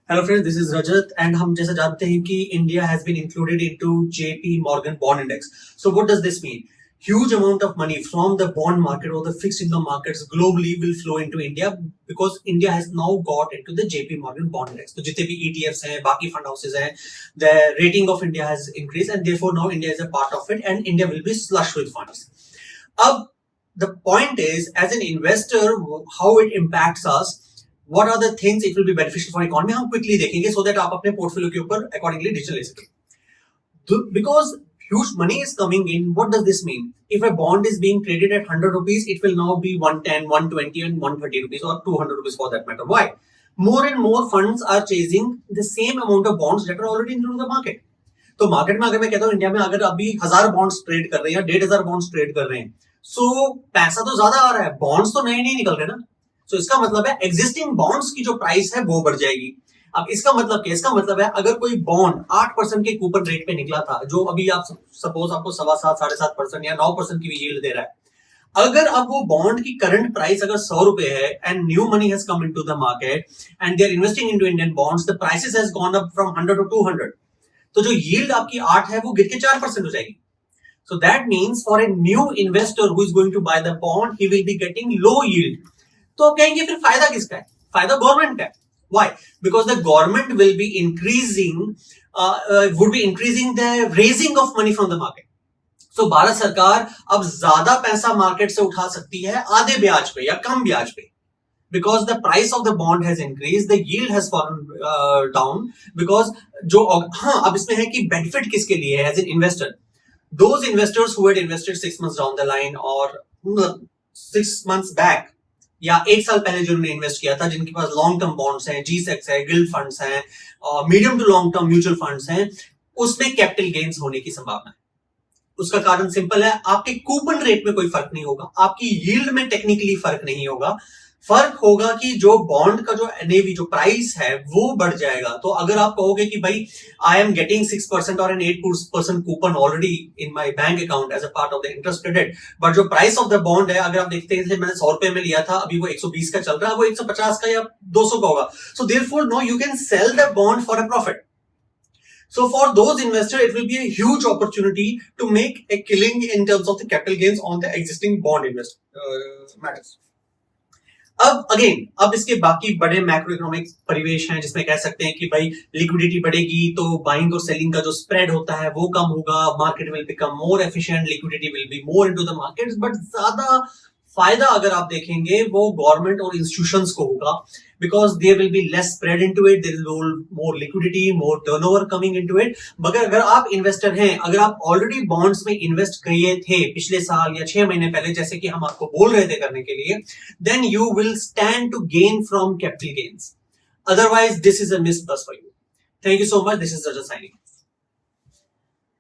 Hello friends, this is Rajat and हम जैसा जानते हैं कि India has been included into JP Morgan bond index. So what does this mean? Huge amount of money from the bond market or the fixed income markets globally will flow into India because India has now got into the JP Morgan bond index. तो जितने भी ETFs हैं, बाकी fund houses हैं, the rating of India has increased and therefore now India is a part of it and India will be slush with funds. अब the point is, as an investor, how it impacts us. What are the things it will be beneficial for economy? हम quickly देखेंगे so that आप अपने portfolio के ऊपर accordingly decision ले सकें. Because huge money is coming in, what does this mean? If a bond is being traded at 100 rupees, it will now be 110, 120 and 130 rupees or 200 rupees for that matter. Why? More and more funds are chasing the same amount of bonds that are already into the market. तो market में अगर मैं कहता हूँ India में अगर अभी 1000 bonds trade कर रहे हैं या 1500 बॉन्ड्स ट्रेड कर रहे हैं, सो पैसा तो ज्यादा आ रहा है, बॉन्ड्स तो नए नहीं निकल रहे ना. सो इसका मतलब है एग्जिस्टिंग बॉन्ड्स की जो प्राइस है वो बढ़ जाएगी. अब इसका मतलब क्या? इसका मतलब है अगर कोई बॉन्ड 8% के कूपन रेट पे निकला था, जो अभी आप सपोज आपको 7.25, 7.5% या 9% की भी यील्ड दे रहा है, अगर अब वो बॉन्ड की करंट प्राइस अगर 100 रुपए है and new money has come into the market and they are investing into Indian bonds, the prices has gone up from 100 to 200, तो जो यील्ड आपकी 8 है वो गिर के 4% हो जाएगी. So that means for a new investor who is going to buy the bond, he will be getting low yield. तो आप कहेंगे फिर फायदा किसका है? फायदा गवर्नमेंट का है. Why? Because the government will be increasing the raising of money from the market. So Bharat सरकार अब ज्यादा पैसा मार्केट से उठा सकती है आधे ब्याज पे या कम ब्याज पे. Because the price of the bond has increased, the yield has fallen down. Because अब इसमें है कि benefit किसके लिए है as an investor? Those investors who had invested 6 months down the line or 6 months back या 1 साल पहले जिन्होंने इन्वेस्ट किया था, जिनके पास लॉन्ग टर्म बॉन्ड्स हैं, G-Secs है, गिल्ड फंड्स हैं, medium to long term mutual funds हैं, उसमें कैपिटल गेन्स होने की संभावना है. उसका कारण सिंपल है, आपके कूपन रेट में कोई फर्क नहीं होगा, आपकी यील्ड में टेक्निकली फर्क नहीं होगा. फर्क होगा कि जो बॉन्ड का जो एनएवी जो प्राइस है वो बढ़ जाएगा. तो अगर आप कहोगे कि भाई आई एम गेटिंग 6% और an 8% coupon already in my bank account as a part of the interest credit, but जो प्राइस ऑफ द बॉन्ड है, अगर आप देखते हैं मैंने 100 रुपए में लिया था, अभी वो 120 का चल रहा है, वो 150 का या 200 का होगा. So therefore no you can sell the bond for a profit. So for those investors, it will be a huge opportunity to make a killing in terms of the capital gains on the existing bond matters. अब इसके बाकी बड़े macro economic परिवेश हैं जिसमें कह सकते हैं कि भाई लिक्विडिटी बढ़ेगी तो बाइंग और सेलिंग का जो स्प्रेड होता है वो कम होगा, market will become more efficient, liquidity will be more into the markets. But ज्यादा फायदा अगर आप देखेंगे वो गवर्नमेंट और इंस्टीट्यूशंस को होगा, because there will be less spread into it, there is more liquidity, more turnover coming into it. मगर अगर आप इन्वेस्टर हैं, अगर आप ऑलरेडी बॉन्ड्स में इन्वेस्ट किए थे पिछले साल या 6 महीने पहले, जैसे कि हम आपको बोल रहे थे करने के लिए, then you will stand to gain from capital gains. Otherwise this is a miss plus for you. Thank you so much. This is Rajat signing.